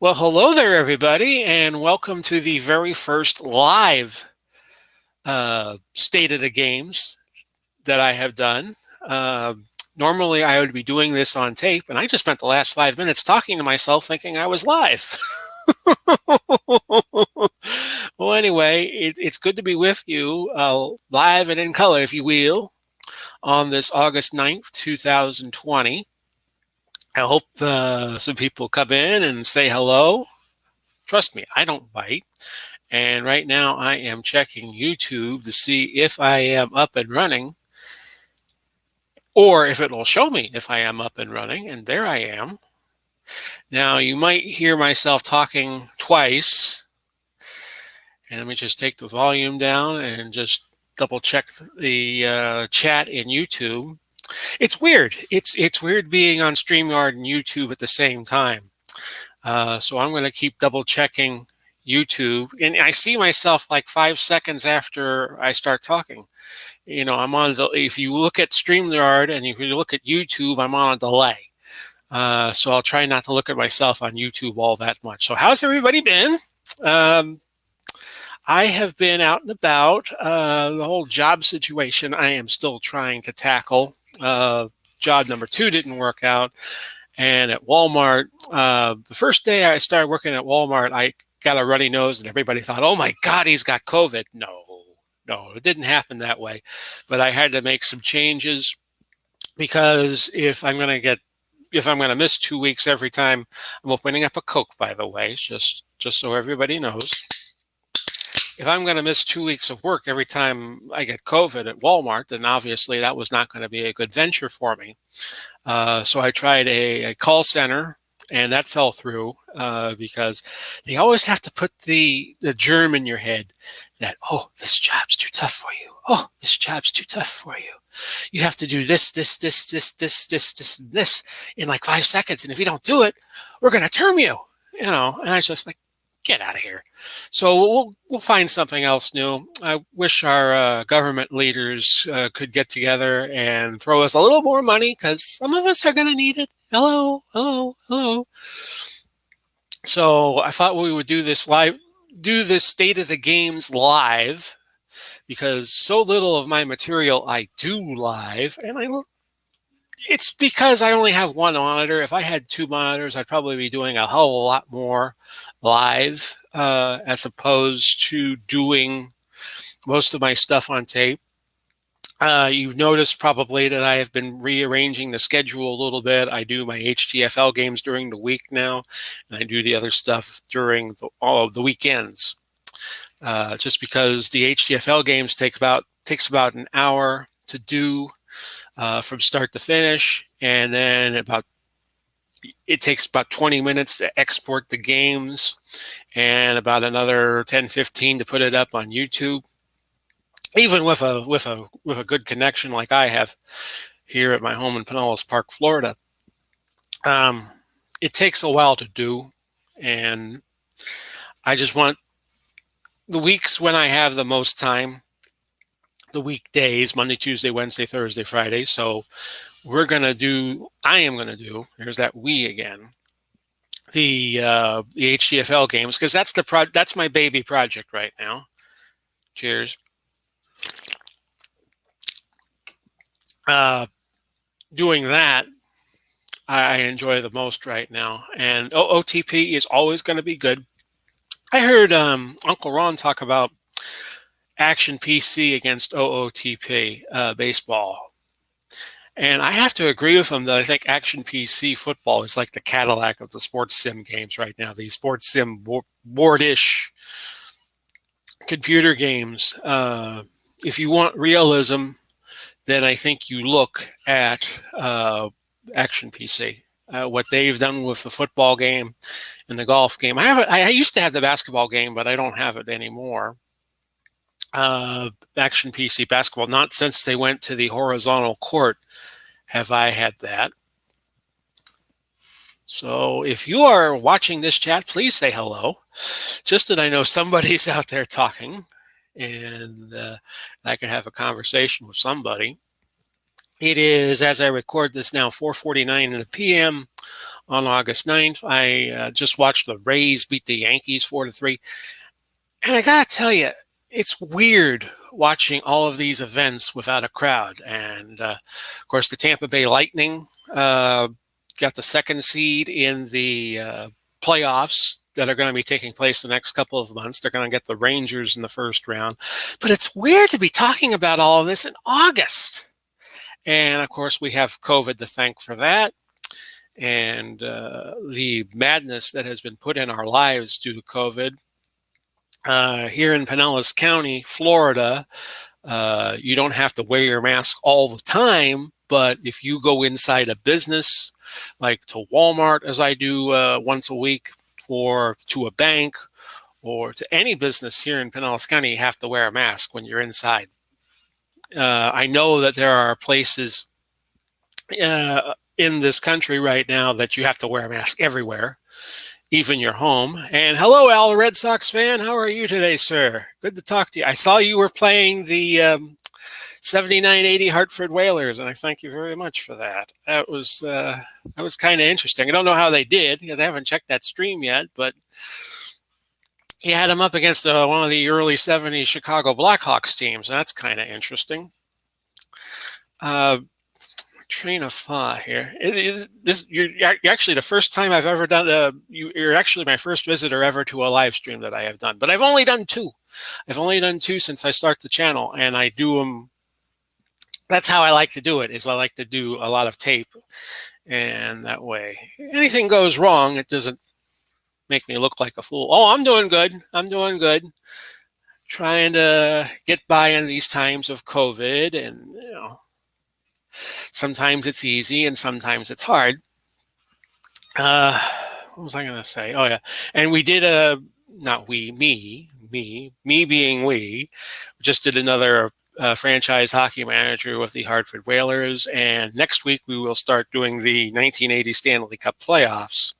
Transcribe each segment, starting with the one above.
Well, hello there, everybody, and welcome to the very first live State of the Games that I have done. Normally, I would be doing this on tape, and I just spent the last 5 minutes talking to myself thinking I was live. Well, anyway, it's good to be with you, live and in color, if you will, on this August 9th, 2020. I hope some people come in and say hello. Trust me, I don't bite. And right now I am checking YouTube to see if I am up and running or if it will show me if I am up and running. And there I am. Now you might hear myself talking twice. And let me just take the volume down and just double check the chat in YouTube. It's weird. It's weird being on StreamYard and YouTube at the same time. So I'm going to keep double checking YouTube, and I see myself like 5 seconds after I start talking. I'm on. If you look at StreamYard and if you look at YouTube, I'm on a delay. So I'll try not to look at myself on YouTube all that much. So how's everybody been? I have been out and about. The whole job situation I am still trying to tackle. Job number 2 didn't work out. And at Walmart, the first day I started working at Walmart, I got a runny nose and everybody thought, oh my God, he's got COVID. No, it didn't happen that way. But I had to make some changes because if I'm going to miss 2 weeks every time I'm opening up a Coke, by the way, just so everybody knows. If I'm going to miss 2 weeks of work every time I get COVID at Walmart, then obviously that was not going to be a good venture for me. So I tried a call center, and that fell through because they always have to put the germ in your head that, oh, this job's too tough for you. Oh, this job's too tough for you. You have to do this in like 5 seconds. And if you don't do it, we're going to term you. And I was just like, get out of here. So we'll find something else new. I wish our government leaders could get together and throw us a little more money because some of us are going to need it. Hello. So I thought we would do this State of the Games live because so little of my material I do live, and it's because I only have one monitor. If I had 2 monitors, I'd probably be doing a hell of a lot more live as opposed to doing most of my stuff on tape. You've noticed probably that I have been rearranging the schedule a little bit. I do my HTFL games during the week now, and I do the other stuff during all of the weekends. Just because the HTFL games takes about an hour to do from start to finish, and then it takes about 20 minutes to export the games and about another 10-15 to put it up on YouTube. Even with a good connection like I have here at my home in Pinellas Park, Florida, it takes a while to do, and I just want the weeks when I have the most time, the weekdays, Monday, Tuesday, Wednesday, Thursday, Friday. So I am going to do, here's that we again, the HTFL games, because that's my baby project right now. Cheers. Doing that, I enjoy the most right now. And OOTP is always going to be good. I heard Uncle Ron talk about Action PC against OOTP baseball. And I have to agree with him that I think Action PC football is like the Cadillac of the sports sim games right now. These sports sim board-ish computer games. If you want realism, then I think you look at Action PC. What they've done with the football game and the golf game. I used to have the basketball game, but I don't have it anymore. Action PC basketball, not since they went to the horizontal court have I had that. So if you are watching this chat, please say hello. Just that I know somebody's out there talking and I can have a conversation with somebody. It is, as I record this now, 4:49 in the p.m. on August 9th. I just watched the Rays beat the Yankees 4-3. And I gotta tell you, it's weird watching all of these events without a crowd. And of course, the Tampa Bay Lightning got the second seed in the playoffs that are going to be taking place the next couple of months. They're going to get the Rangers in the first round. But it's weird to be talking about all of this in August. And of course, we have COVID to thank for that. And the madness that has been put in our lives due to COVID. Here in Pinellas County, Florida, you don't have to wear your mask all the time, but if you go inside a business, like to Walmart, as I do once a week, or to a bank, or to any business here in Pinellas County, you have to wear a mask when you're inside. I know that there are places in this country right now that you have to wear a mask everywhere, even your home. And hello, Al, Red Sox fan. How are you today, sir? Good to talk to you. I saw you were playing the 7980 Hartford Whalers, and I thank you very much for that. That was kind of interesting. I don't know how they did because I haven't checked that stream yet, but he had them up against one of the early 70s Chicago Blackhawks teams. That's kind of interesting. Train of thought here. You're actually the first time I've ever done. You're actually my first visitor ever to a live stream that I have done. But I've only done two. I've only done two since I started the channel, and I do them. That's how I like to do it. Is I like to do a lot of tape, and that way, anything goes wrong, it doesn't make me look like a fool. Oh, I'm doing good. I'm doing good. Trying to get by in these times of COVID, and sometimes it's easy and sometimes it's hard. What was I going to say? Oh, yeah. And we did me being we just did another franchise hockey manager with the Hartford Whalers. And next week we will start doing the 1980 Stanley Cup playoffs.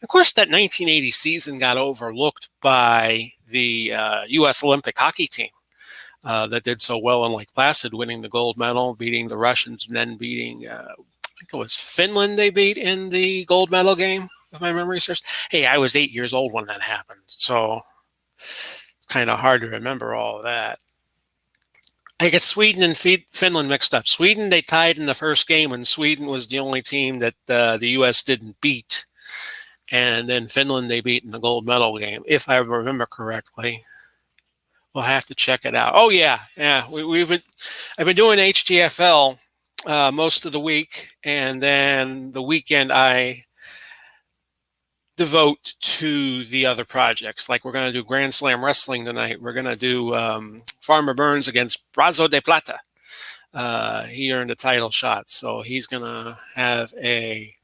Of course, that 1980 season got overlooked by the U.S. Olympic hockey team. That did so well in Lake Placid, winning the gold medal, beating the Russians, and then beating, I think it was Finland they beat in the gold medal game, if my memory serves. Hey, I was 8 years old when that happened, so it's kind of hard to remember all of that. I get Sweden and Finland mixed up. Sweden, they tied in the first game, and Sweden was the only team that the U.S. didn't beat. And then Finland, they beat in the gold medal game, if I remember correctly. We'll have to check it out. Oh yeah. I've been doing HTFL most of the week, and then the weekend I devote to the other projects. Like we're going to do Grand Slam Wrestling tonight. We're going to do Farmer Burns against Brazo de Plata. He earned a title shot, so he's going to have I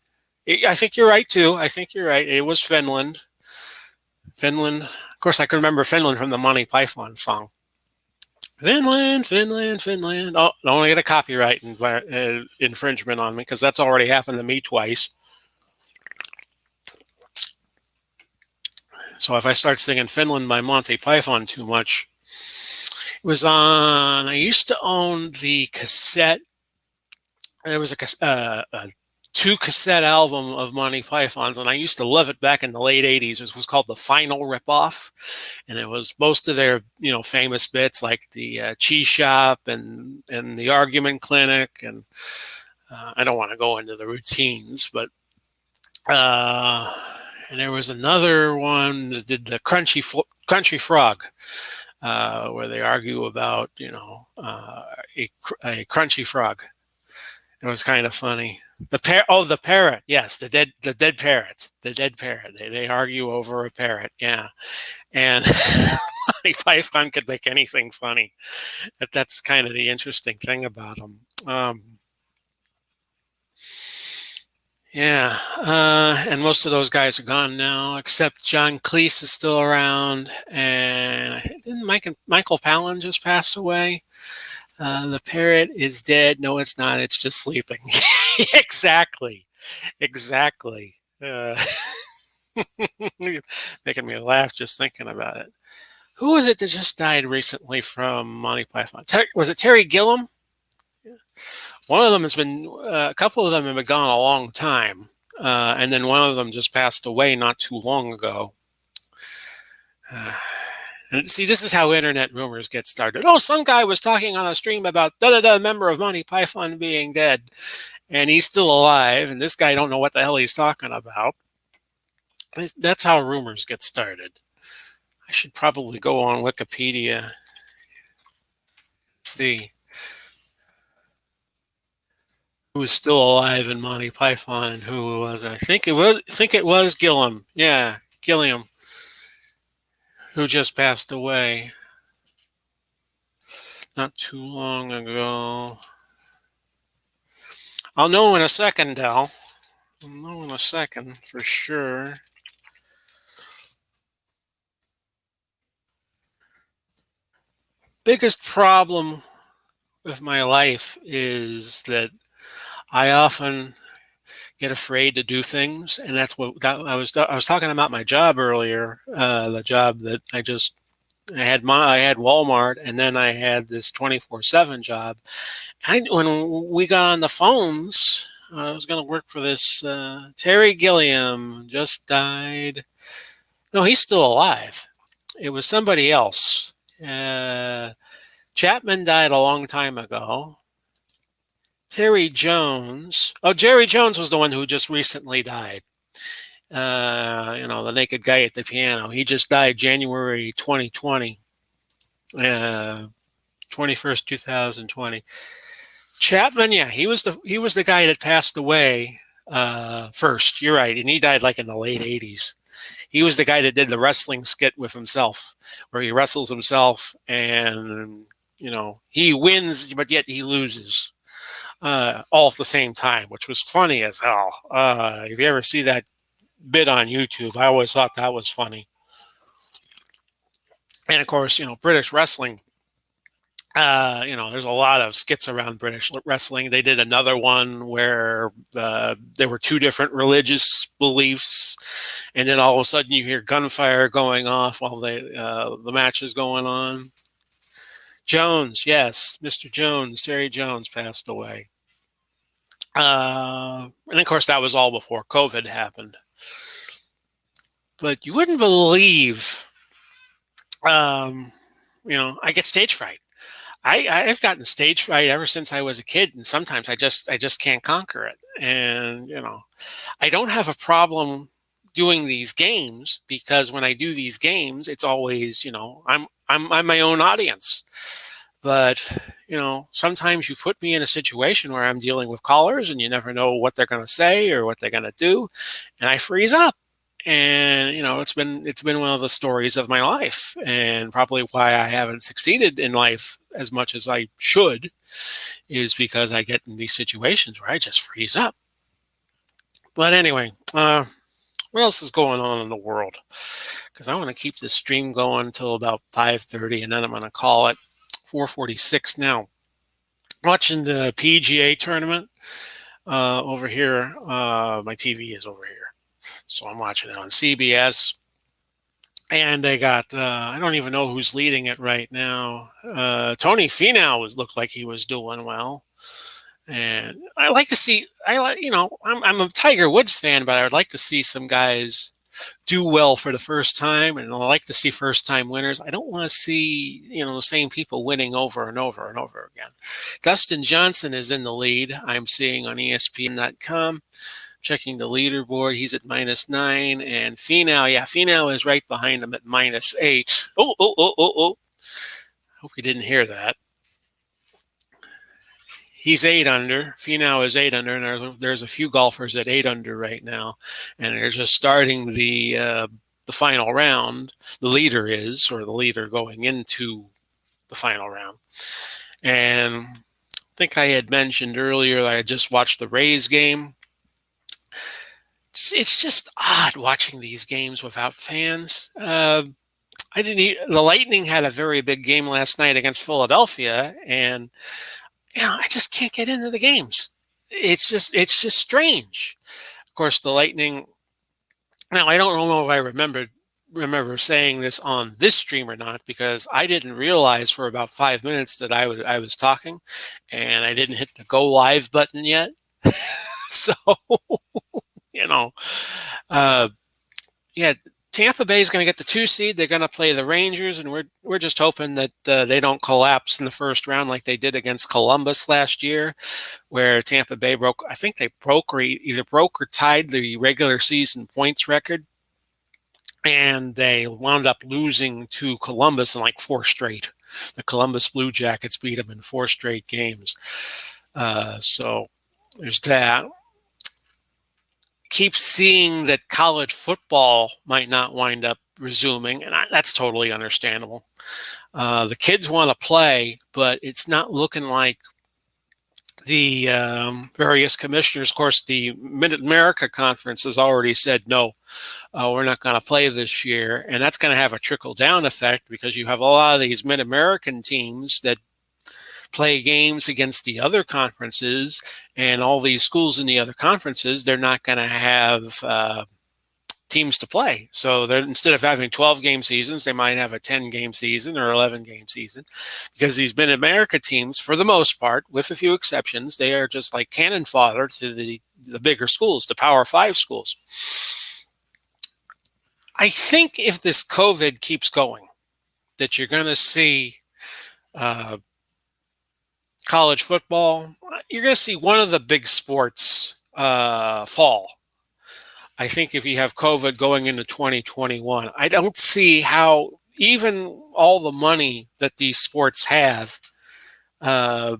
think you're right too. I think you're right. It was Finland. Of course, I can remember Finland from the Monty Python song. Finland. Oh, don't get a copyright infringement on me, because that's already happened to me twice. So if I start singing Finland by Monty Python too much, it was on. I used to own the cassette. There was a 2-cassette album of Monty Python's, and I used to love it back in the late 80s. It was called The Final Ripoff, and it was most of their famous bits, like the Cheese Shop and the Argument Clinic, and I don't want to go into the routines, but and there was another one that did the Crunchy Frog, where they argue about a crunchy frog. It was kind of funny. The parrot. Yes, the dead parrot. They argue over a parrot. Yeah, and Monty Python could make anything funny. That's kind of the interesting thing about them. And most of those guys are gone now, except John Cleese is still around, and didn't Michael Palin just pass away? The parrot is dead. No, it's not. It's just sleeping. Exactly. Making me laugh just thinking about it. Who was it that just died recently from Monty Python? Was it Terry Gilliam? One of them has been, a couple of them have been gone a long time. And then one of them just passed away not too long ago. And see, this is how internet rumors get started. Oh, some guy was talking on a stream about da-da-da member of Monty Python being dead, and he's still alive, and this guy don't know what the hell he's talking about. That's how rumors get started. I should probably go on Wikipedia. See who is still alive in Monty Python and who was. I think it was Gilliam. Yeah, Gilliam, who just passed away not too long ago. I'll know in a second, Dal. I'll know in a second for sure. Biggest problem with my life is that I often get afraid to do things, and that's what I was talking about my job earlier. The job that I had Walmart, and then I had this 24/7 job. When we got on the phones, I was going to work for this Terry Gilliam, just died. No, he's still alive. It was somebody else. Chapman died a long time ago. Terry Jones. Oh, Jerry Jones was the one who just recently died. The naked guy at the piano. He just died January 2020. 21st, 2020. Chapman, yeah, he was the guy that passed away first. You're right, and he died like in the late 80s. He was the guy that did the wrestling skit with himself, where he wrestles himself, and he wins, but yet he loses, all at the same time, which was funny as hell. If you ever see that bit on YouTube, I always thought that was funny. And of course, British wrestling. There's a lot of skits around British wrestling. They did another one where there were two different religious beliefs, and then all of a sudden you hear gunfire going off while the match is going on. Jones, yes, Mr. Jones, Terry Jones passed away. And of course, that was all before COVID happened. But you wouldn't believe, I get stage fright. I've gotten stage fright ever since I was a kid, and sometimes I just can't conquer it. And I don't have a problem doing these games, because when I do these games, it's always I'm my own audience. But sometimes you put me in a situation where I'm dealing with callers, and you never know what they're going to say or what they're going to do, and I freeze up. And it's been one of the stories of my life, and probably why I haven't succeeded in life as much as I should, is because I get in these situations where I just freeze up. But anyway, what else is going on in the world? Because I want to keep this stream going until about 5:30, and then I'm going to call it 4:46 now. Watching the PGA tournament over here. My TV is over here. So I'm watching it on CBS, and they got, I don't even know who's leading it right now. Tony Finau looked like he was doing well. And I like to see, I'm a Tiger Woods fan, but I would like to see some guys do well for the first time, and I like to see first-time winners. I don't want to see, the same people winning over and over and over again. Dustin Johnson is in the lead, I'm seeing on ESPN.com. Checking the leaderboard, he's at -9, and Finau is right behind him at -8. Oh. Hope you didn't hear that. He's 8 under. Finau is 8 under, and there's a few golfers at 8 under right now, and they're just starting the final round. The leader going into the final round. And I think I had mentioned earlier that I just watched the Rays game. It's just odd watching these games without fans. The Lightning had a very big game last night against Philadelphia, and I just can't get into the games. It's just strange. Of course, the Lightning. Now I don't know if I remember saying this on this stream or not, because I didn't realize for about 5 minutes that I was talking, and I didn't hit the go live button yet. So you know, uh, yeah, Tampa Bay is going to get the 2 seed. They're going to play the Rangers, and we're just hoping that they don't collapse in the first round like they did against Columbus last year, where Tampa Bay broke. I think they either broke or tied the regular season points record, and they wound up losing to Columbus in like 4 straight. The Columbus Blue Jackets beat them in 4 straight games. So there's that. Keep seeing that college football might not wind up resuming, and that's totally understandable. The kids want to play, but it's not looking like the various commissioners. Of course, the Mid-America Conference has already said, no, we're not going to play this year. And that's going to have a trickle-down effect because you have a lot of these Mid-American teams that play games against the other conferences, and all these schools in the other conferences, they're not going to have teams to play. So instead of having 12-game seasons, they might have a 10-game season or 11-game season, because these Mid-America teams, for the most part, with a few exceptions, they are just like cannon fodder to the bigger schools, the Power 5 schools. I think if this COVID keeps going, that you're going to see college football, you're going to see one of the big sports fall. I think if you have COVID going into 2021, I don't see how even all the money that these sports have, I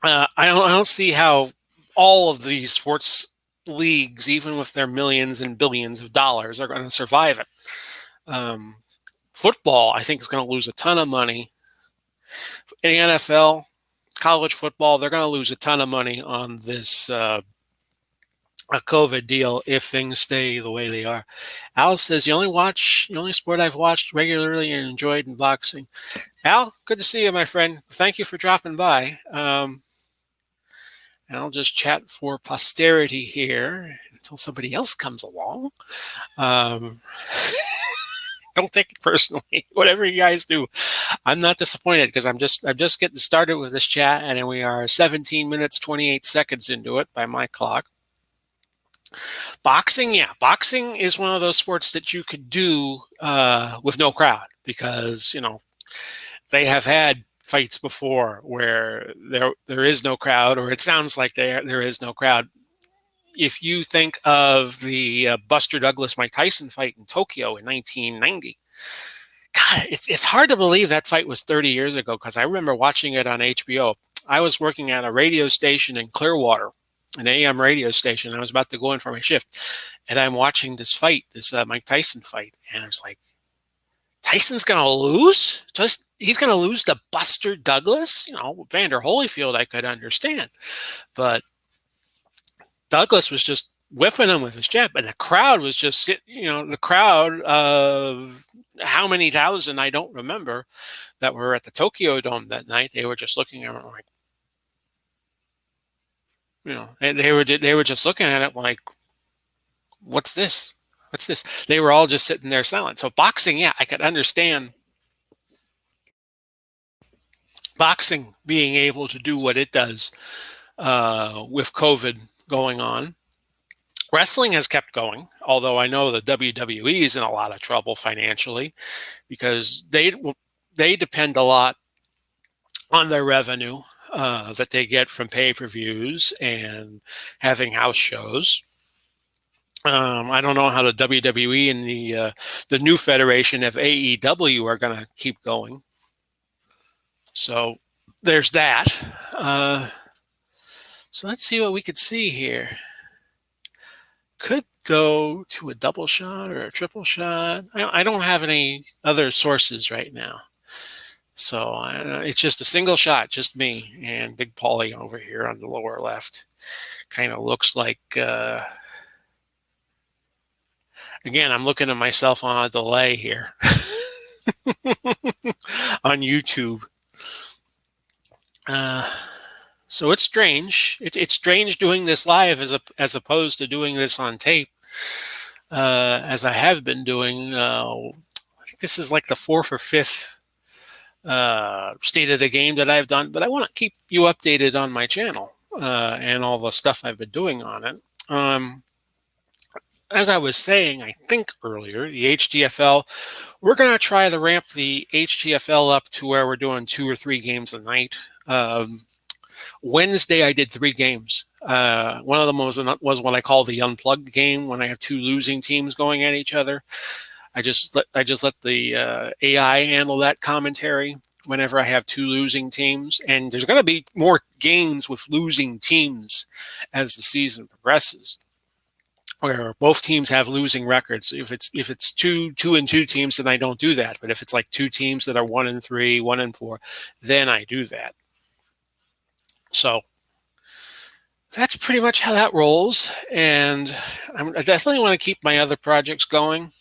don't see how all of these sports leagues, even with their millions and billions of dollars, are going to survive it. Football, I think, is going to lose a ton of money. In the NFL, college football, they're going to lose a ton of money on this a COVID deal if things stay the way they are. Al says, the only sport I've watched regularly and enjoyed in boxing. Al, good to see you, my friend. Thank you for dropping by. And I'll just chat for posterity here until somebody else comes along. Don't take it personally. Whatever you guys do, I'm not disappointed because I'm just getting started with this chat, and we are 17 minutes 28 seconds into it by my clock. Boxing, yeah, boxing is one of those sports that you could do with no crowd, because they have had fights before where there is no crowd, or it sounds like there is no crowd. If you think of the Buster Douglas Mike Tyson fight in Tokyo in 1990, God, it's hard to believe that fight was 30 years ago, because I remember watching it on HBO. I was working at a radio station in Clearwater, an AM radio station. I was about to go in for my shift, and I'm watching this fight, this Mike Tyson fight, and I was like, Tyson's going to lose? He's going to lose to Buster Douglas? Vander Holyfield, I could understand, but Douglas was just whipping him with his jab, and the crowd was just, the crowd of how many thousand, I don't remember, that were at the Tokyo Dome that night. They were just looking at it like, and they were just looking at it like, what's this? What's this? They were all just sitting there silent. So boxing, yeah, I could understand boxing being able to do what it does with COVID going on. Wrestling has kept going, although I know the WWE is in a lot of trouble financially, because they depend a lot on their revenue that they get from pay-per-views and having house shows. I don't know how the WWE and the new federation of AEW are going to keep going. So there's that. So let's see what we could see here. Could go to a double shot or a triple shot. I don't have any other sources right now. So it's just a single shot, just me and Big Paulie over here on the lower left. Kind of looks like, again, I'm looking at myself on a delay here on YouTube. So it's strange. It's strange doing this live as opposed to doing this on tape, as I have been doing. I think this is like the 4th or 5th state of the game that I've done, but I want to keep you updated on my channel and all the stuff I've been doing on it. As I was saying, I think earlier, the HTFL, we're going to try to ramp the HTFL up to where we're doing 2 or 3 games a night. Wednesday, I did 3 games. One of them was what I call the unplugged game, when I have 2 losing teams going at each other. I just let the AI handle that commentary whenever I have 2 losing teams. And there's going to be more games with losing teams as the season progresses, where both teams have losing records. If it's two and 2 teams, then I don't do that. But if it's like 2 teams that are 1 and 3, 1 and 4, then I do that. So that's pretty much how that rolls. And I definitely want to keep my other projects going.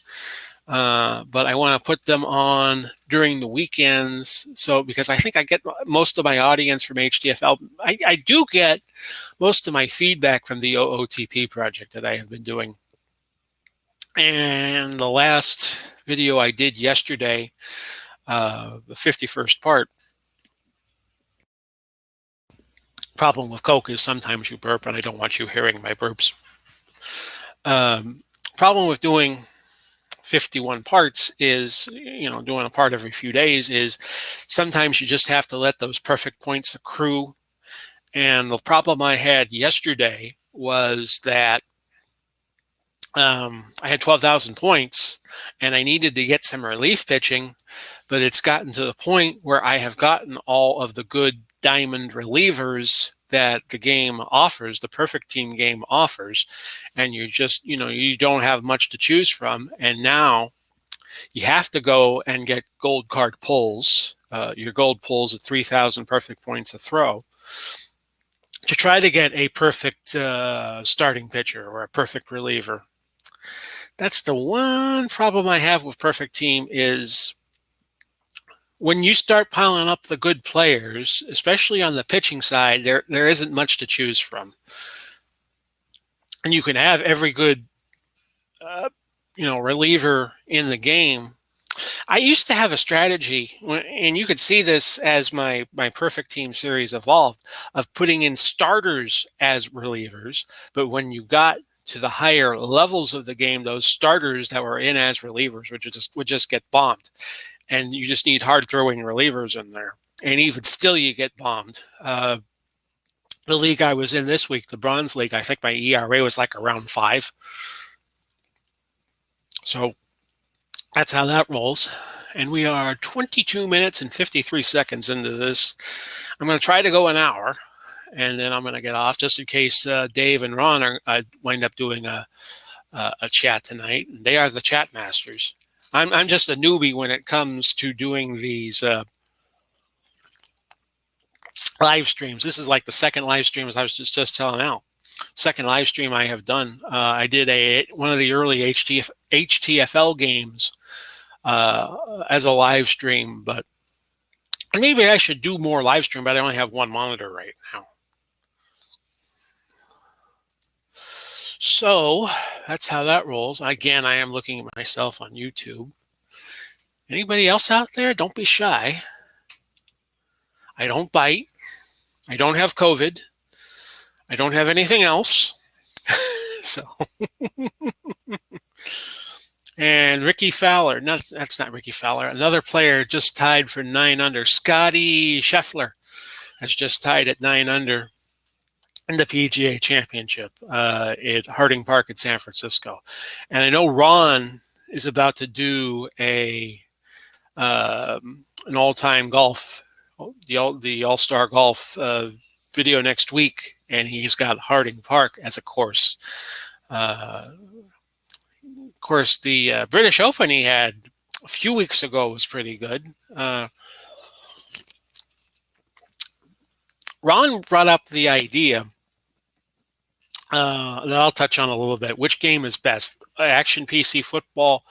But I want to put them on during the weekends. So, because I think I get most of my audience from HTFL. I do get most of my feedback from the OOTP project that I have been doing. And the last video I did yesterday, the 51st part. Problem with Coke is sometimes you burp, and I don't want you hearing my burps. Problem with doing 51 parts is, doing a part every few days, is sometimes you just have to let those perfect points accrue. And the problem I had yesterday was that I had 12,000 points and I needed to get some relief pitching, but it's gotten to the point where I have gotten all of the good diamond relievers that the game offers, the perfect team game offers, and you just, you don't have much to choose from. And now you have to go and get gold card pulls, your gold pulls at 3,000 perfect points a throw, to try to get a perfect starting pitcher or a perfect reliever. That's the one problem I have with Perfect Team, is when you start piling up the good players, especially on the pitching side, there isn't much to choose from. And you can have every good, reliever in the game. I used to have a strategy, and you could see this as my Perfect Team series evolved, of putting in starters as relievers. But when you got to the higher levels of the game, those starters that were in as relievers would just get bombed. And you just need hard throwing relievers in there. And even still, you get bombed. The league I was in this week, the Bronze League, I think my ERA was like around 5. So that's how that rolls. And we are 22 minutes and 53 seconds into this. I'm going to try to go an hour, and then I'm going to get off, just in case Dave and Ron wind up doing a chat tonight. And they are the chat masters. I'm just a newbie when it comes to doing these live streams. This is like the second live stream, as I was just telling Al. Second live stream I have done. I did one of the early HTFL games as a live stream, but maybe I should do more live stream, but I only have one monitor right now. So that's how that rolls. Again, I am looking at myself on YouTube. Anybody else out there? Don't be shy. I don't bite. I don't have COVID. I don't have anything else. So, and Ricky Fowler, that's not Ricky Fowler. Another player just tied for 9 under. Scotty Scheffler has just tied at 9 under in the PGA Championship at Harding Park at San Francisco. And I know Ron is about to do an all-time golf, the All-Star Golf video next week, and he's got Harding Park as a course. Of course, the British Open he had a few weeks ago was pretty good. Ron brought up the idea that I'll touch on a little bit. Which game is best, Action PC football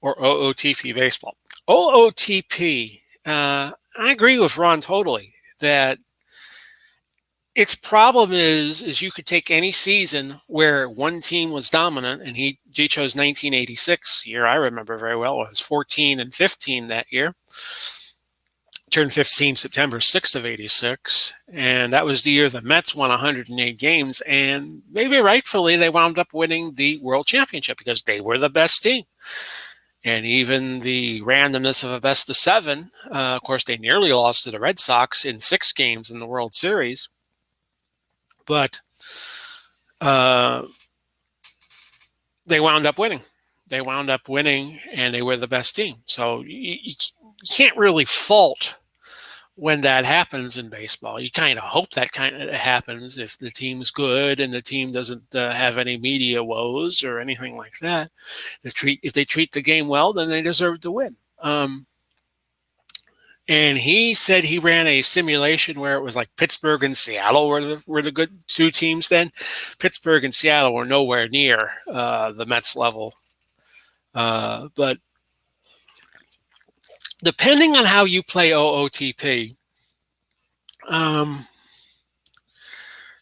or OOTP baseball? OOTP, I agree with Ron totally that its problem is you could take any season where one team was dominant, and he chose 1986 year. I remember very well. It was 14 and 15 that year. turned 15 September 6th of 86, and that was the year the Mets won 108 games, and maybe rightfully they wound up winning the World Championship because they were the best team. And even the randomness of a best of seven, of course, they nearly lost to the Red Sox in 6 games in the World Series, but they wound up winning. They wound up winning, and they were the best team. So you can't really fault when that happens in baseball. You kind of hope that kind of happens if the team's good and the team doesn't have any media woes or anything like that. If they treat the game well, then they deserve to win. And he said he ran a simulation where it was like Pittsburgh and Seattle were the good 2 teams then. Pittsburgh and Seattle were nowhere near the Mets level. But depending on how you play OOTP,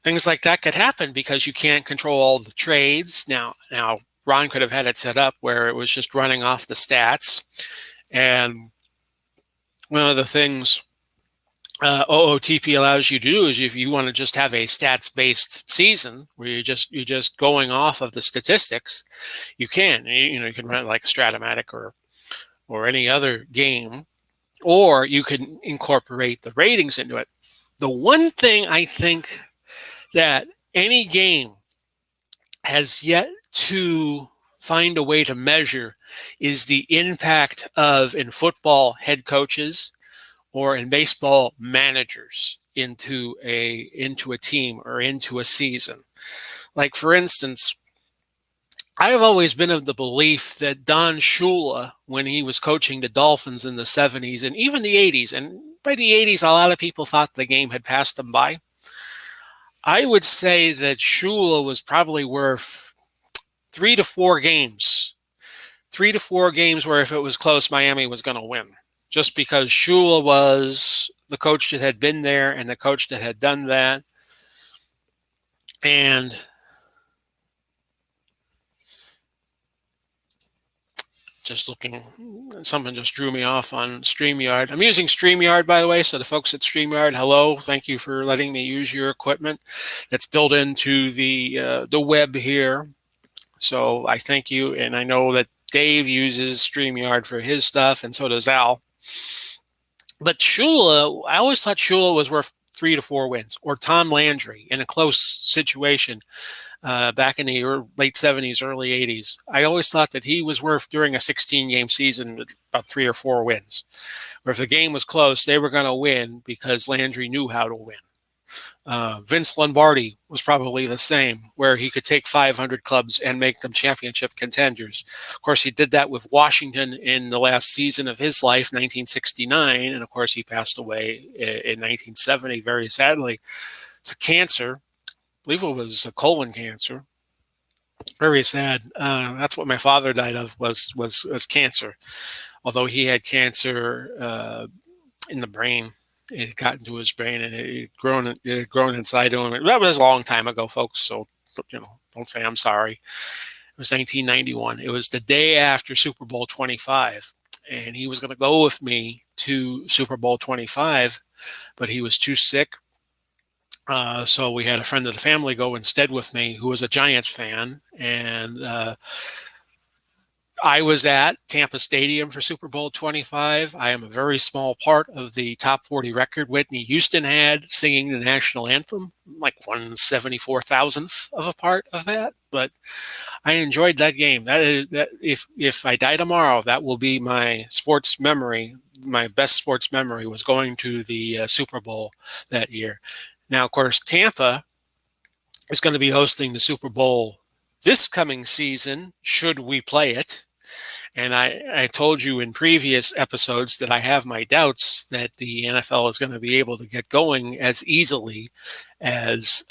things like that could happen because you can't control all the trades. Now Ron could have had it set up where it was just running off the stats. And one of the things OOTP allows you to do is if you want to just have a stats-based season where you're just going off of the statistics, you can. You can run it like a Stratomatic or any other game, or you can incorporate the ratings into it. The one thing I think that any game has yet to find a way to measure is the impact of, in football, head coaches, or in baseball, managers into a team or into a season. Like, for instance, I have always been of the belief that Don Shula, when he was coaching the Dolphins in the 70s and even the 80s, and by the 80s, a lot of people thought the game had passed them by. I would say that Shula was probably worth 3 to 4 games. 3 to 4 games where if it was close, Miami was going to win. Just because Shula was the coach that had been there and the coach that had done that. And just looking, something just drew me off on StreamYard. I'm using StreamYard, by the way, so the folks at StreamYard, hello. Thank you for letting me use your equipment that's built into the web here. So I thank you, and I know that Dave uses StreamYard for his stuff, and so does Al. But Shula, I always thought Shula was worth 3 to 4 wins, or Tom Landry in a close situation back in the late 70s, early 80s. I always thought that he was worth, during a 16-game season, about 3 or 4 wins. Or if the game was close, they were going to win because Landry knew how to win. Vince Lombardi was probably the same, where he could take 500 clubs and make them championship contenders. Of course, he did that with Washington in the last season of his life, 1969, and of course, he passed away in 1970, very sadly, to cancer. I believe it was a colon cancer. Very sad. That's what my father died of, was cancer. Although he had cancer in the brain. It got into his brain and it had grown inside of him. That was a long time ago, folks. So, don't say I'm sorry. It was 1991. It was the day after Super Bowl 25. And he was going to go with me to Super Bowl 25, but he was too sick. So we had a friend of the family go instead with me who was a Giants fan. And I was at Tampa Stadium for Super Bowl 25. I am a very small part of the top 40 record Whitney Houston had singing the national anthem, like 1/74,000th of a part of that. But I enjoyed that game. That if I die tomorrow, that will be my sports memory. My best sports memory was going to the Super Bowl that year. Now, of course, Tampa is going to be hosting the Super Bowl this coming season, should we play it. And I told you in previous episodes that I have my doubts that the NFL is going to be able to get going as easily as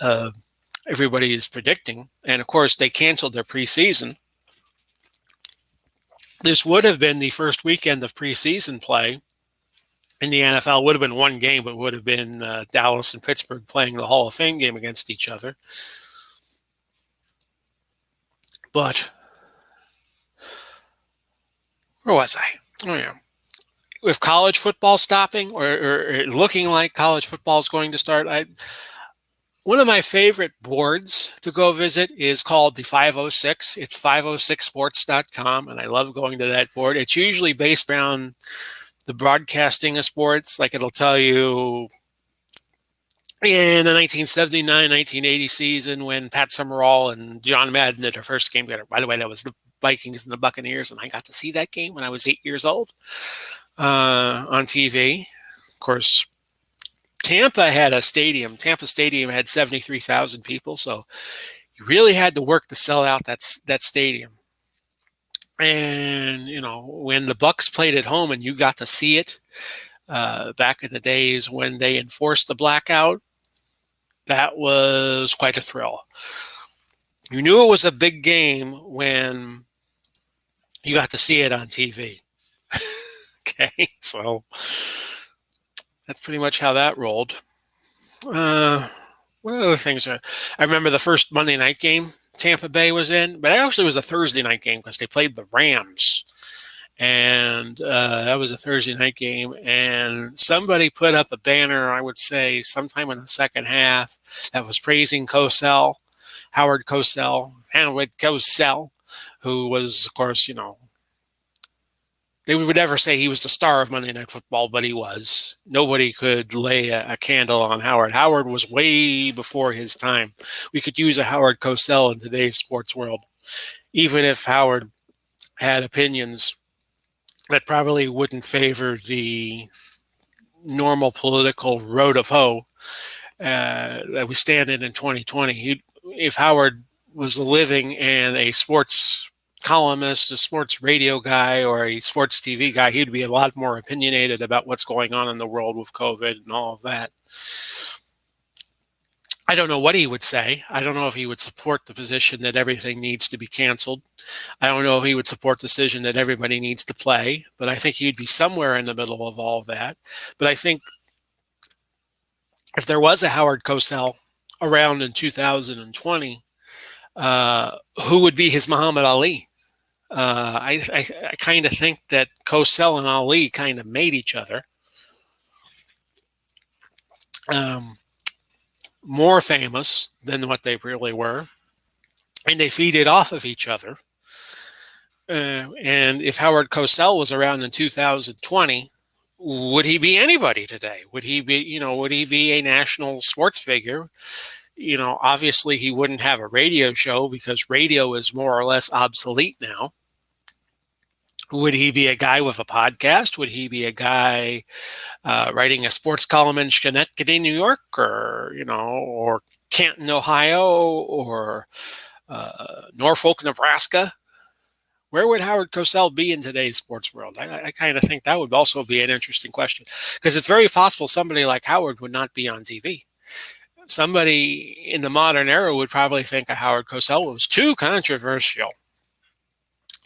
everybody is predicting. And of course, they canceled their preseason. This would have been the first weekend of preseason play in the NFL. It would have been one game, but would have been Dallas and Pittsburgh playing the Hall of Fame game against each other. But where was I? Oh, yeah. with college football stopping or looking like college football is going to start, one of my favorite boards to go visit is called the 506. It's 506sports.com, and I love going to that board. It's usually based around the broadcasting of sports. Like it'll tell you in the 1979-1980 season when Pat Summerall and John Madden did their first game together. By the way, that was the Vikings and the Buccaneers, and I got to see that game when I was 8 years old on TV. Of course, Tampa had a stadium. Tampa Stadium had 73,000 people, so you really had to work to sell out that stadium. And when the Bucs played at home and you got to see it back in the days when they enforced the blackout, that was quite a thrill. You knew it was a big game when you got to see it on TV. Okay, so that's pretty much how that rolled. What other things? I remember the first Monday night game Tampa Bay was in, but actually it was a Thursday night game because they played the Rams. And that was a Thursday night game. And somebody put up a banner, I would say, sometime in the second half that was praising Cosell, Howard Cosell, who was, of course, they would never say he was the star of Monday Night Football, but he was. Nobody could lay a candle on Howard. Howard was way before his time. We could use a Howard Cosell in today's sports world, even if Howard had opinions that probably wouldn't favor the normal political road of hoe that we stand in 2020. If Howard was living and a sports columnist, a sports radio guy, or a sports TV guy, he'd be a lot more opinionated about what's going on in the world with COVID and all of that. I don't know what he would say. I don't know if he would support the position that everything needs to be canceled. I don't know if he would support the decision that everybody needs to play, but I think he'd be somewhere in the middle of all of that. But I think if there was a Howard Cosell around in 2020, who would be his Muhammad Ali? I kind of think that Cosell and Ali kind of made each other. More famous than what they really were, and they feeded off of each other. And if Howard Cosell was around in 2020, would he be anybody today? Would he be a national sports figure? Obviously he wouldn't have a radio show because radio is more or less obsolete now. Would he be a guy with a podcast? Would he be a guy writing a sports column in Schenectady, New York, or Canton, Ohio, or Norfolk, Nebraska? Where would Howard Cosell be in today's sports world? I kind of think that would also be an interesting question because it's very possible somebody like Howard would not be on TV. Somebody in the modern era would probably think a Howard Cosell was too controversial.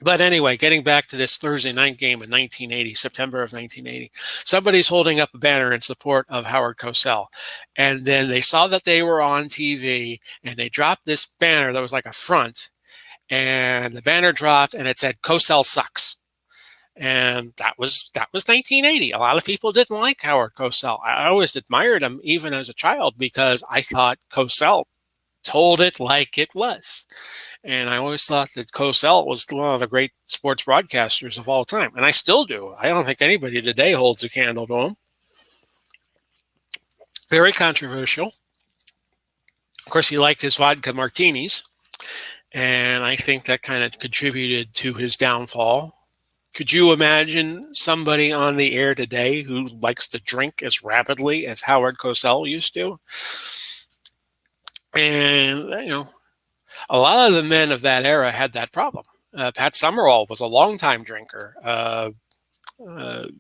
But anyway, getting back to this Thursday night game in 1980, September of 1980, somebody's holding up a banner in support of Howard Cosell. And then they saw that they were on TV and they dropped this banner that was like a front. And the banner dropped and it said, Cosell sucks. And that was 1980. A lot of people didn't like Howard Cosell. I always admired him even as a child because I thought Cosell told it like it was. And I always thought that Cosell was one of the great sports broadcasters of all time. And I still do. I don't think anybody today holds a candle to him. Very controversial. Of course, he liked his vodka martinis. And I think that kind of contributed to his downfall. Could you imagine somebody on the air today who likes to drink as rapidly as Howard Cosell used to? And, a lot of the men of that era had that problem. Pat Summerall was a longtime drinker. When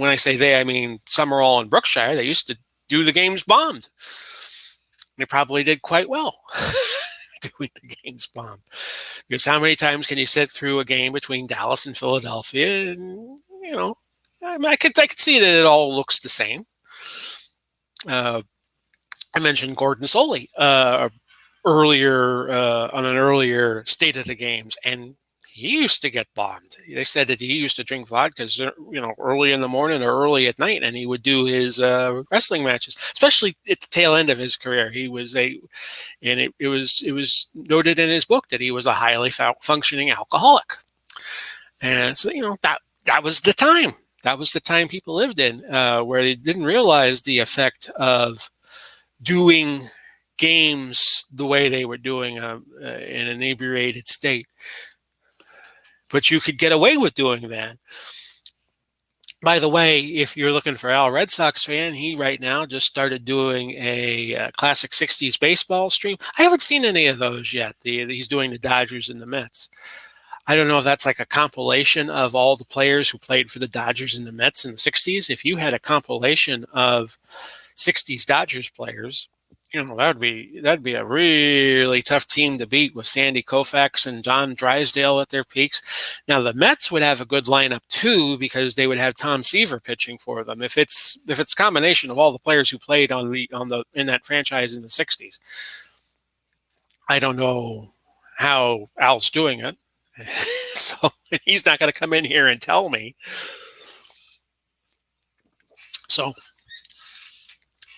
I say they, I mean Summerall and Brookshire. They used to do the games bombed. They probably did quite well doing the games bombed. Because how many times can you sit through a game between Dallas and Philadelphia? And, I could see that it all looks the same. I mentioned Gordon Solie earlier on an earlier State of the Games, and he used to get bombed. They said that he used to drink vodka, early in the morning or early at night, and he would do his wrestling matches, especially at the tail end of his career. It was noted in his book that he was a highly functioning alcoholic, and so that was the time. That was the time people lived in, where they didn't realize the effect of doing games the way they were doing in an inebriated state. But you could get away with doing that. By the way, if you're looking for Al Red Sox fan, he right now just started doing a classic 60s baseball stream. I haven't seen any of those yet. He's doing the Dodgers and the Mets. I don't know if that's like a compilation of all the players who played for the Dodgers and the Mets in the 60s. If you had a compilation of 60s Dodgers players, that'd be a really tough team to beat with Sandy Koufax and John Drysdale at their peaks. Now the Mets would have a good lineup too, because they would have Tom Seaver pitching for them. If it's a combination of all the players who played in that franchise in the 60s. I don't know how Al's doing it. So he's not going to come in here and tell me. So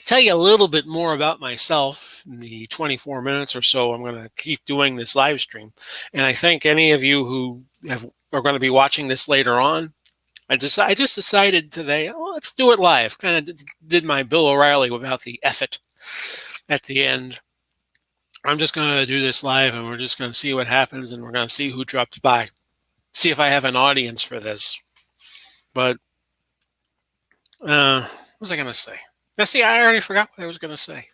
tell you a little bit more about myself in the 24 minutes or so I'm going to keep doing this live stream. And I thank any of you who are going to be watching this later on. I just decided today, let's do it live. Kind of did my Bill O'Reilly without the effort at the end. I'm just going to do this live, and we're just going to see what happens, and we're going to see who drops by. See if I have an audience for this. But what was I going to say? Now, see, I already forgot what I was going to say.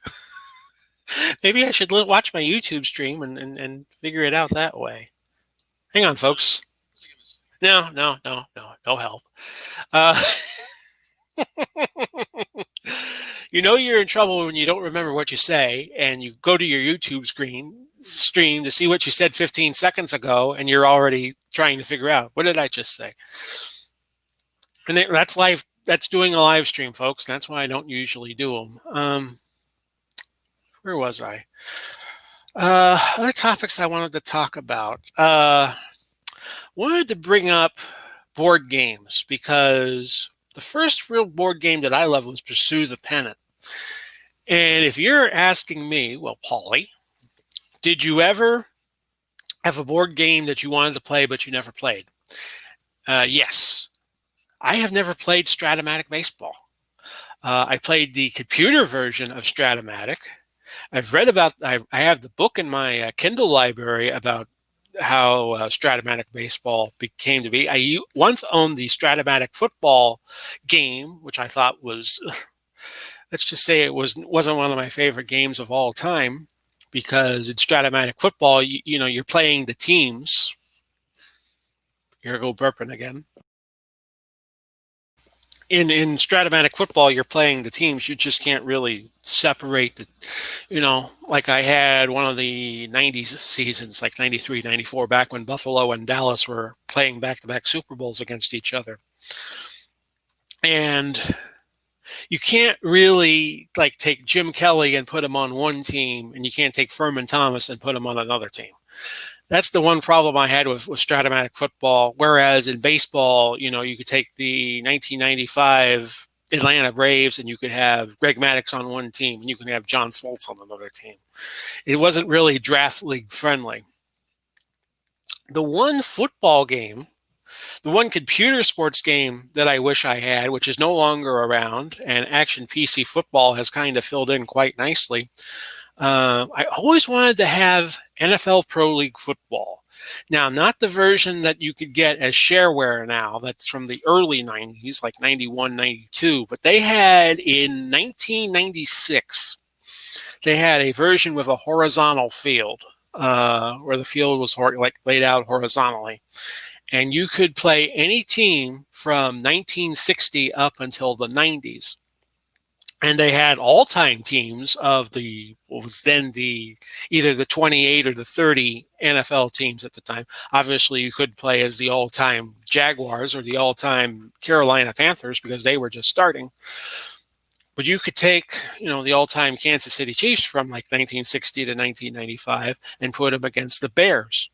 Maybe I should watch my YouTube stream and figure it out that way. Hang on, folks. No help. You're in trouble when you don't remember what you say, and you go to your YouTube stream to see what you said 15 seconds ago, and you're already trying to figure out, what did I just say? And that's live. That's doing a live stream, folks. That's why I don't usually do them. Where was I? Other topics I wanted to talk about. Wanted to bring up board games, because the first real board game that I loved was Pursue the Pennant. And if you're asking me, well, Paulie, did you ever have a board game that you wanted to play but you never played? Yes. I have never played Stratomatic Baseball. I played the computer version of Stratomatic. I've read about, I have the book in my Kindle library about how Stratomatic Baseball came to be. I once owned the Stratomatic Football game, which I thought was, let's just say it wasn't one of my favorite games of all time, because in Stratomatic Football, you're playing the teams. Here I go burping again. In Stratomatic Football, you're playing the teams. You just can't really separate like I had one of the 90s seasons, like 93, 94, back when Buffalo and Dallas were playing back-to-back Super Bowls against each other. And you can't really take Jim Kelly and put him on one team, and you can't take Furman Thomas and put him on another team. That's the one problem I had with Stratomatic Football. Whereas in baseball, you could take the 1995 Atlanta Braves, and you could have Greg Maddux on one team, and you could have John Smoltz on another team. It wasn't really draft league friendly. The one football game, the one computer sports game that I wish I had, which is no longer around, and Action PC Football has kind of filled in quite nicely. I always wanted to have NFL Pro League Football. Now, not the version that you could get as shareware now, that's from the early 90s, like 91, 92, but they had in 1996, they had a version with a horizontal field, where the field was laid out horizontally. And you could play any team from 1960 up until the 90s. And they had all-time teams of what was then either the 28 or the 30 NFL teams at the time. Obviously, you could play as the all-time Jaguars or the all-time Carolina Panthers, because they were just starting. But you could take, the all-time Kansas City Chiefs from 1960 to 1995 and put them against the Bears.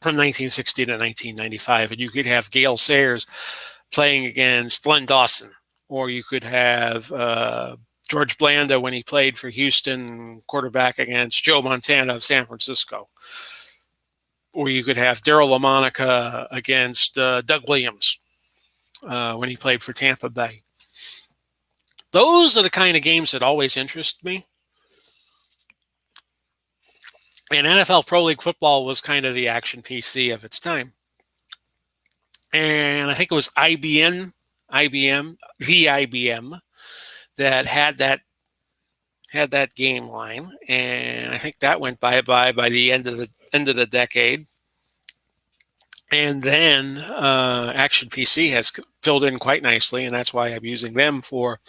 from 1960 to 1995, and you could have Gale Sayers playing against Len Dawson, or you could have George Blanda when he played for Houston, quarterback against Joe Montana of San Francisco, or you could have Daryle Lamonica against Doug Williams when he played for Tampa Bay. Those are the kind of games that always interest me. And NFL Pro League football was kind of the action PC of its time. And I think it was IBM, the IBM, that had that game line, and I think that went bye-bye by the end of the decade. And then Action PC has filled in quite nicely, and that's why I'm using them for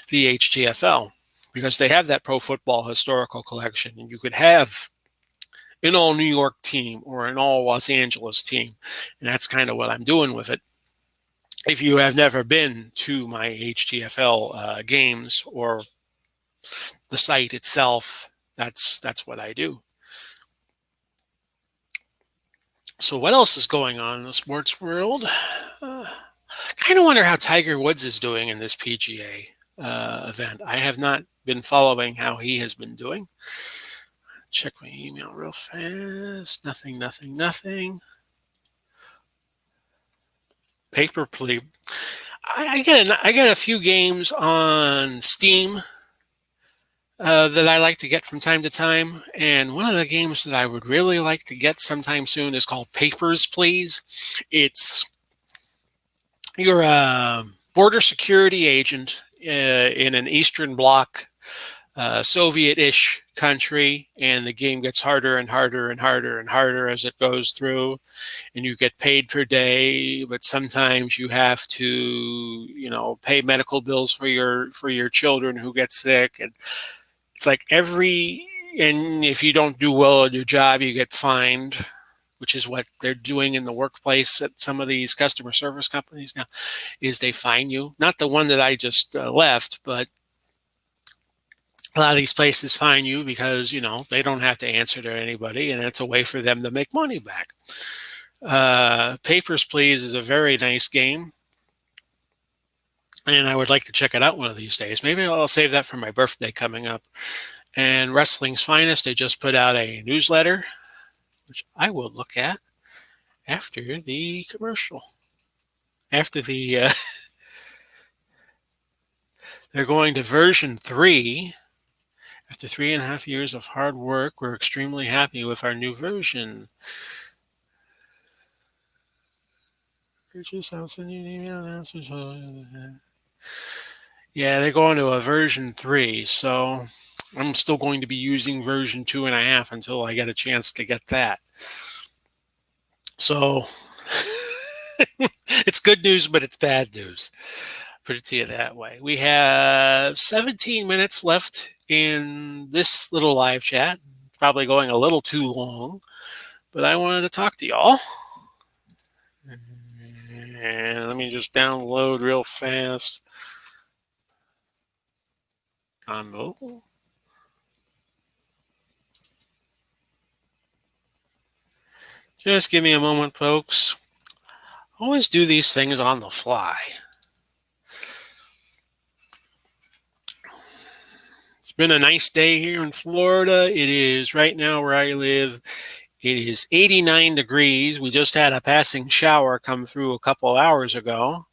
the HTFL, because they have that Pro Football Historical Collection, and you could have an all New York team or an all Los Angeles team, and that's kind of what I'm doing with it. If you have never been to my HTFL games or the site itself, that's what I do. So what else is going on in the sports world? Kind of wonder how Tiger Woods is doing in this PGA event. I have not been following how he has been doing. Check my email real fast. Nothing. Paper Plea. I get a few games on Steam that I like to get from time to time, and one of the games that I would really like to get sometime soon is called Papers, Please. You're a border security agent in an Eastern Bloc Soviet-ish country, and the game gets harder and harder as it goes through, and you get paid per day, but sometimes you have to, pay medical bills for your children who get sick, and it's like and if you don't do well at your job, you get fined, which is what they're doing in the workplace at some of these customer service companies now, is they fine you. Not the one that I just left, but a lot of these places fine you because, they don't have to answer to anybody, and it's a way for them to make money back. Papers, Please is a very nice game, and I would like to check it out one of these days. Maybe I'll save that for my birthday coming up. And Wrestling's Finest, they just put out a newsletter, which I will look at after the commercial. After they're going to version 3. After 3.5 years of hard work, we're extremely happy with our new version. Yeah, they're going to a version 3, so I'm still going to be using version 2.5 until I get a chance to get that. So it's good news, but it's bad news. Put it to you that way. We have 17 minutes left in this little live chat. Probably going a little too long, but I wanted to talk to y'all. And let me just download real fast on mobile. Just give me a moment, folks. Always do these things on the fly. It's been a nice day here in Florida. It is right now where I live. It is 89 degrees. We just had a passing shower come through a couple hours ago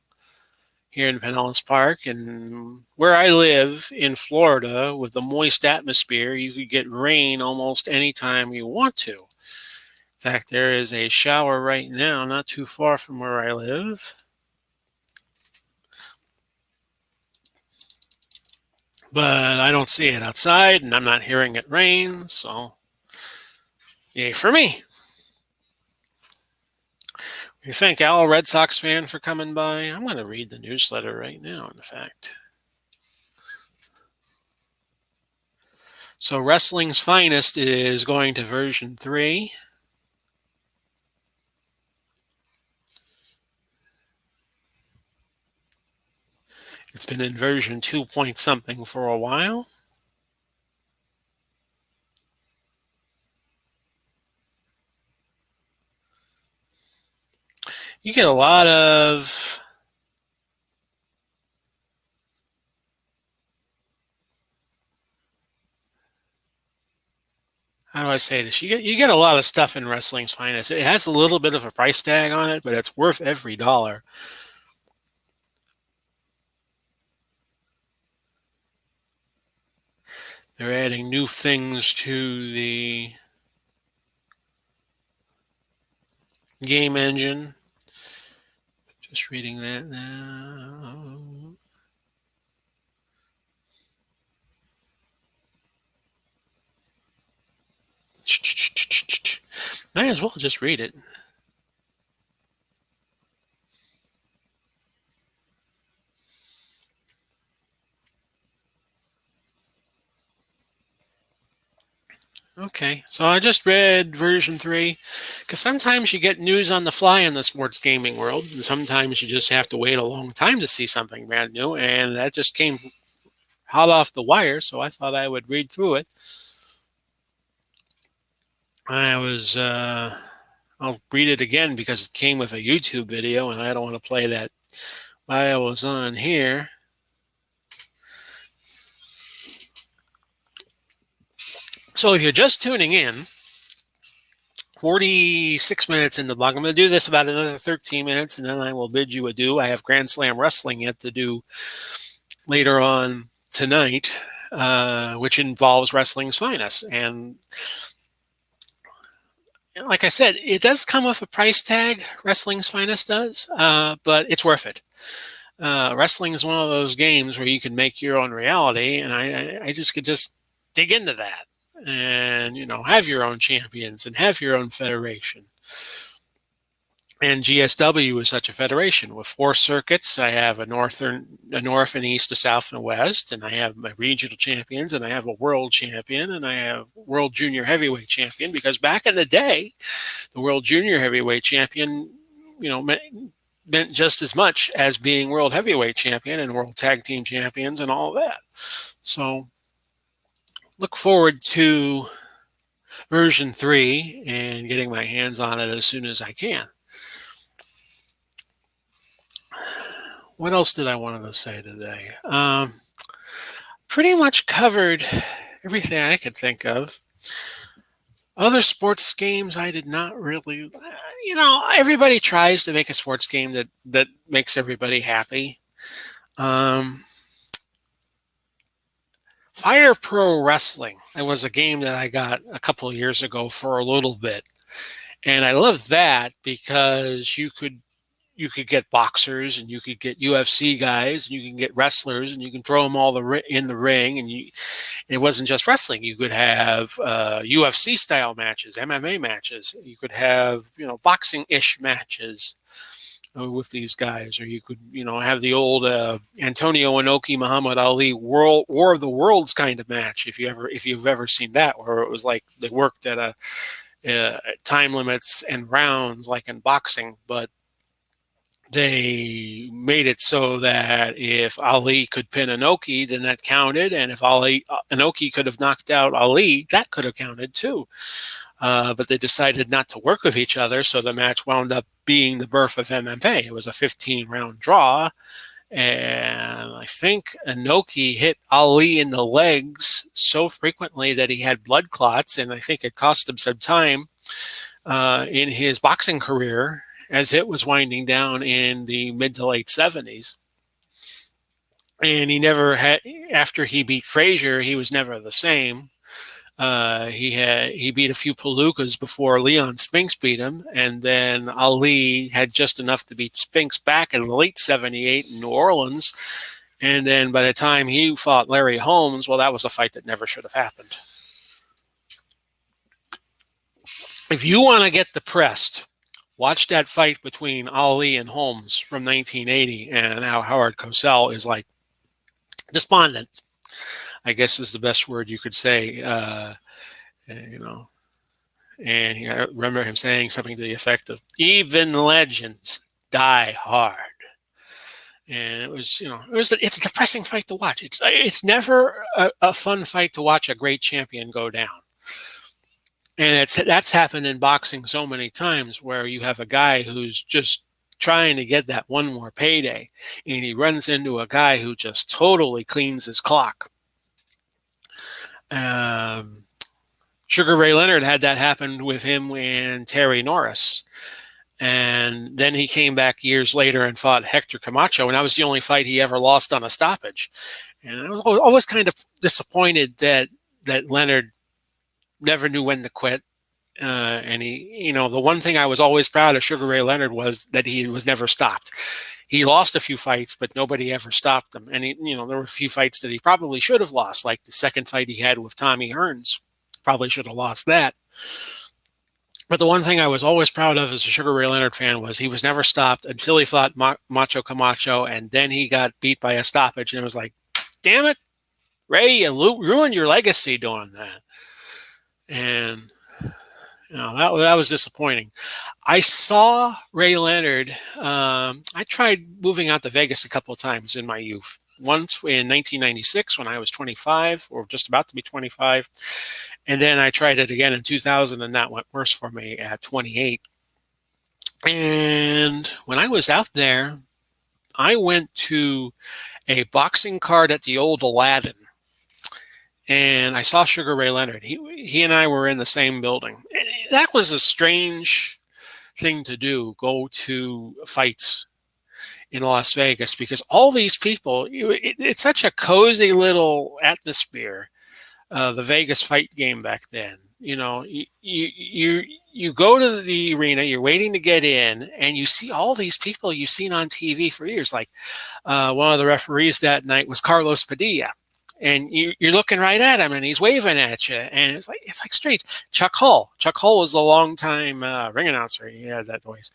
here in Pinellas Park. And where I live in Florida, with the moist atmosphere, you could get rain almost any time you want to. In fact, there is a shower right now not too far from where I live. But I don't see it outside, and I'm not hearing it rain, so yay for me. We thank Al, Red Sox fan, for coming by. I'm going to read the newsletter right now, in fact. So Wrestling's Finest is going to version 3. It's been in version 2 point something for a while. you get a lot of, how do I say this? You get a lot of stuff in Wrestling's Finest. It has a little bit of a price tag on it, but it's worth every dollar. They're adding new things to the game engine. Just reading that now. Might as well just read it. Okay, so I just read version 3, because sometimes you get news on the fly in the sports gaming world, and sometimes you just have to wait a long time to see something brand new, and that just came hot off the wire, so I thought I would read through it. I'll read it again because it came with a YouTube video, and I don't want to play that while I was on here. So if you're just tuning in, 46 minutes in the blog. I'm going to do this about another 13 minutes, and then I will bid you adieu. I have Grand Slam Wrestling yet to do later on tonight, which involves Wrestling's Finest. And like I said, it does come with a price tag, Wrestling's Finest does, but it's worth it. Wrestling is one of those games where you can make your own reality, and I just could just dig into that and, have your own champions and have your own federation. And GSW is such a federation with 4 circuits. I have a north and east, a south and a west, and I have my regional champions, and I have a world champion, and I have world junior heavyweight champion, because back in the day, the world junior heavyweight champion, meant just as much as being world heavyweight champion and world tag team champions and all of that. So look forward to version 3 and getting my hands on it as soon as I can. What else did I want to say today? Pretty much covered everything I could think of. Other sports games I did not really, everybody tries to make a sports game that makes everybody happy. Fire Pro Wrestling. It was a game that I got a couple of years ago for a little bit. And I loved that because you could get boxers, and you could get UFC guys, and you can get wrestlers, and you can throw them all in the ring. And it wasn't just wrestling. You could have UFC style matches, MMA matches. You could have boxing-ish matches with these guys, or you could have the old Antonio Inoki Muhammad Ali War of the Worlds kind of match, if you've ever seen that, where it was like they worked at time limits and rounds like in boxing, but they made it so that if Ali could pin Inoki, then that counted, and if Inoki could have knocked out Ali, that could have counted too. But they decided not to work with each other, so the match wound up being the birth of MMA. It was a 15-round draw, and I think Inoki hit Ali in the legs so frequently that he had blood clots, and I think it cost him some time in his boxing career, as it was winding down in the mid to late 70s. And he never had, after he beat Frazier, he was never the same. He beat a few Palookas before Leon Spinks beat him, and then Ali had just enough to beat Spinks back in late 78 in New Orleans. And then by the time he fought Larry Holmes, well, that was a fight that never should have happened. If you want to get depressed, watch that fight between Ali and Holmes from 1980, and how Howard Cosell is like despondent, I guess is the best word you could say. And I remember him saying something to the effect of, "Even legends die hard." And it's a depressing fight to watch. It's never a fun fight to watch a great champion go down. And that's happened in boxing so many times, where you have a guy who's just trying to get that one more payday, and he runs into a guy who just totally cleans his clock. Sugar Ray Leonard had that happen with him and Terry Norris. And then he came back years later and fought Hector Camacho, and that was the only fight he ever lost on a stoppage. And I was always kind of disappointed that Leonard never knew when to quit. And he, the one thing I was always proud of Sugar Ray Leonard was that he was never stopped. He lost a few fights, but nobody ever stopped him. And there were a few fights that he probably should have lost, like the second fight he had with Tommy Hearns. Probably should have lost that. But the one thing I was always proud of as a Sugar Ray Leonard fan was he was never stopped until he fought Macho Camacho, and then he got beat by a stoppage, and it was like, damn it, Ray, you ruined your legacy doing that. And that was disappointing. I saw Ray Leonard. I tried moving out to Vegas a couple of times in my youth. Once in 1996 when I was 25, or just about to be 25. And then I tried it again in 2000, and that went worse for me at 28. And when I was out there, I went to a boxing card at the old Aladdin. And I saw Sugar Ray Leonard. He and I were in the same building. That was a strange thing to do, go to fights in Las Vegas, because all these people, it's such a cozy little atmosphere. The Vegas fight game back then, you go to the arena, you're waiting to get in, and you see all these people you've seen on TV for years. Like one of the referees that night was Carlos Padilla, and you're looking right at him, and he's waving at you, and it's like strange. Chuck Hull was a long-time ring announcer. He had that voice.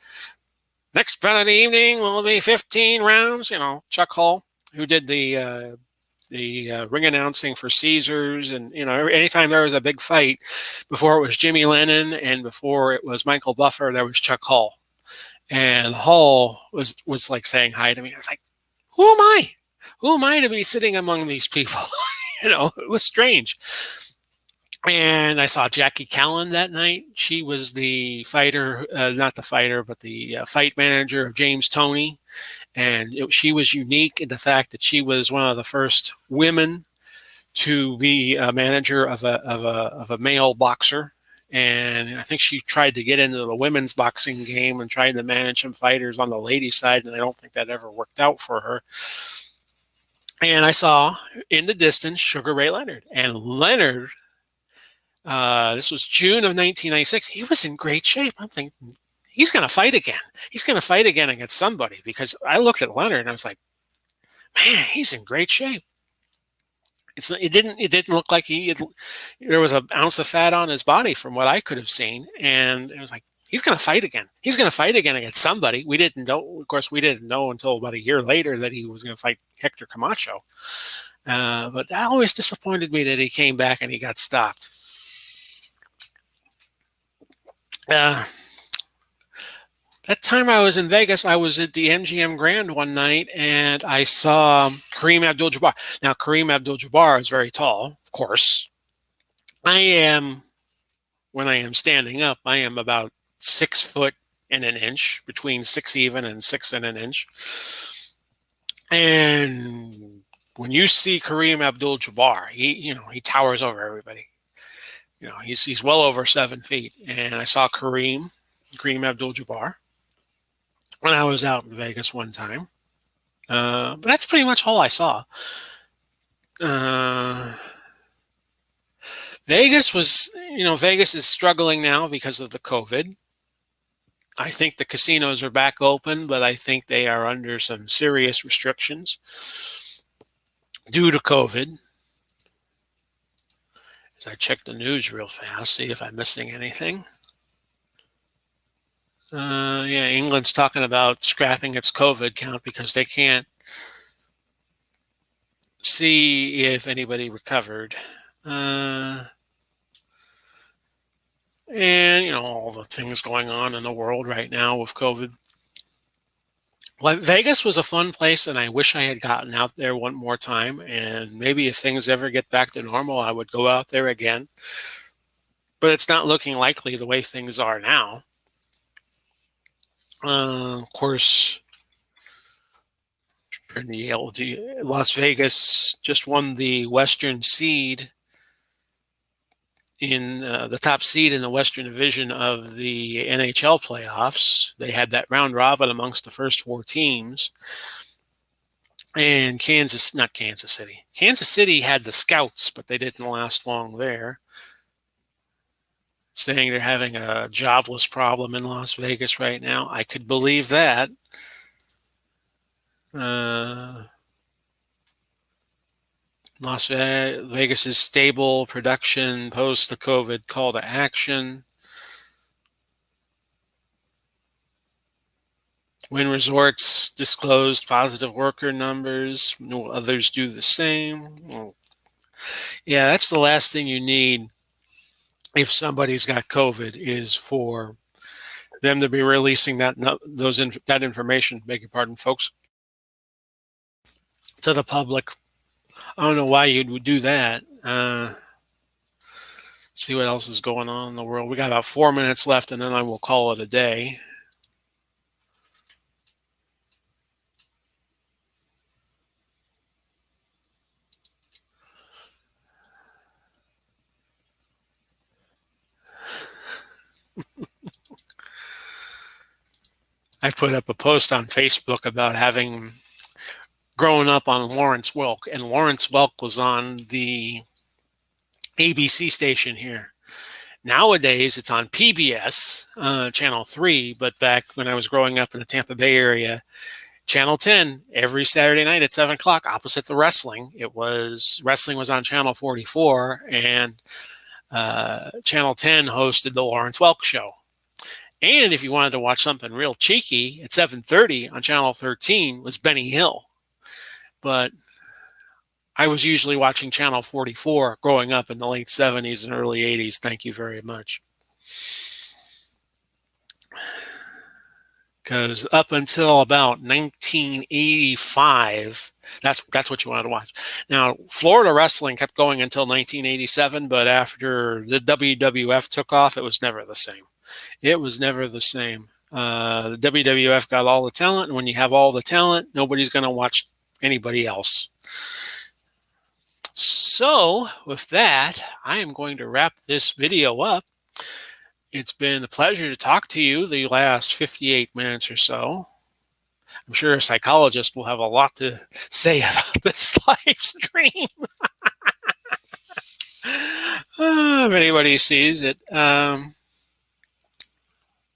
Next bout of the evening will be 15 rounds. Chuck Hull, who did the ring announcing for Caesars, and anytime there was a big fight, before it was Jimmy Lennon and before it was Michael Buffer, there was Chuck Hull, and Hull was like saying hi to me. I was like, who am I to be sitting among these people? It was strange. And I saw Jackie Callan that night. She was the fighter, not the fighter, but the fight manager of James Toney. And she was unique in the fact that she was one of the first women to be a manager of a male boxer. And I think she tried to get into the women's boxing game and tried to manage some fighters on the ladies' side, and I don't think that ever worked out for her. And I saw in the distance Sugar Ray Leonard. And Leonard, this was June of 1996, he was in great shape. I'm thinking, he's going to fight again. He's going to fight again against somebody, because I looked at Leonard and I was like, man, he's in great shape. It didn't look like there was an ounce of fat on his body from what I could have seen. And it was like, he's going to fight again. He's going to fight again against somebody. We didn't know. Of course, we didn't know until about a year later that he was going to fight Hector Camacho. But that always disappointed me that he came back and he got stopped. That time I was in Vegas, I was at the MGM Grand one night, and I saw Kareem Abdul-Jabbar. Now, Kareem Abdul-Jabbar is very tall, of course. When I am standing up, I am about 6 foot and an inch, between 6 even and 6 and an inch. And when you see Kareem Abdul-Jabbar, he towers over everybody. He's well over 7 feet. And I saw Kareem Abdul-Jabbar when I was out in Vegas one time. But that's pretty much all I saw. Vegas is struggling now because of the COVID. I think the casinos are back open, but I think they are under some serious restrictions due to COVID. As I check the news real fast, see if I'm missing anything. England's talking about scrapping its COVID count because they can't see if anybody recovered. And, all the things going on in the world right now with COVID. Well, Vegas was a fun place, and I wish I had gotten out there one more time. And maybe if things ever get back to normal, I would go out there again. But it's not looking likely the way things are now. Of course, Las Vegas just won the Western seed in the top seed in the Western Division of the NHL playoffs. They had that round robin amongst the first four teams. And Kansas City had the scouts, but they didn't last long there. Saying they're having a jobless problem in Las Vegas right now. I could believe that. Las Vegas's stable production post the COVID call to action. Wynn Resorts disclosed positive worker numbers. No others do the same. Well, yeah, that's the last thing you need if somebody's got COVID is for them to be releasing that information. Beg your pardon, folks, to the public. I don't know why you would do that. See what else is going on in the world. We got about 4 minutes left, and then I will call it a day. I put up a post on Facebook about having grown up on Lawrence Welk, and Lawrence Welk was on the ABC station here. Nowadays, it's on PBS, Channel 3, but back when I was growing up in the Tampa Bay area, Channel 10 every Saturday night at 7 o'clock, opposite the wrestling. Wrestling was on Channel 44, and Channel 10 hosted the Lawrence Welk Show. And if you wanted to watch something real cheeky, at 7:30 on Channel 13 was Benny Hill. But I was usually watching Channel 44 growing up in the late 70s and early 80s. Thank you very much. Because up until about 1985, that's what you wanted to watch. Now, Florida wrestling kept going until 1987, but after the WWF took off, it was never the same. It was never the same. The WWF got all the talent, and when you have all the talent, nobody's going to watch anybody else. So, with that, I am going to wrap this video up. It's been a pleasure to talk to you the last 58 minutes or so. I'm sure a psychologist will have a lot to say about this live stream. If anybody sees it.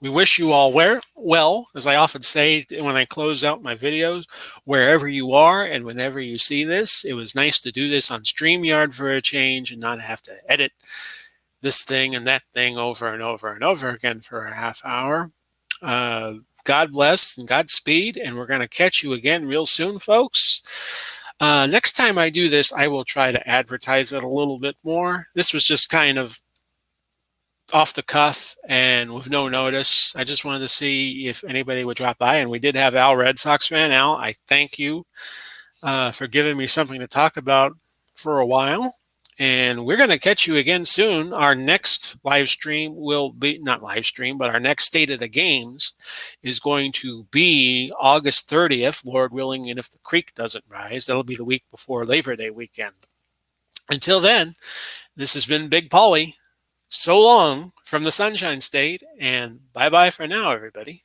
We wish you all well, as I often say when I close out my videos, wherever you are and whenever you see this. It was nice to do this on StreamYard for a change and not have to edit this thing and that thing over and over and over again for a half hour. God bless and Godspeed, and we're going to catch you again real soon, folks. Next time I do this, I will try to advertise it a little bit more. This was just kind of off the cuff and with no notice. I just wanted to see if anybody would drop by, and we did have Al, Red Sox fan. Al, I thank you for giving me something to talk about for a while. And we're going to catch you again soon. Our next live stream will be, not live stream, but our next State of the Games is going to be August 30th, Lord willing, and if the creek doesn't rise, that'll be the week before Labor Day weekend. Until then, this has been Big Paulie. So long from the Sunshine State, and bye-bye for now, everybody.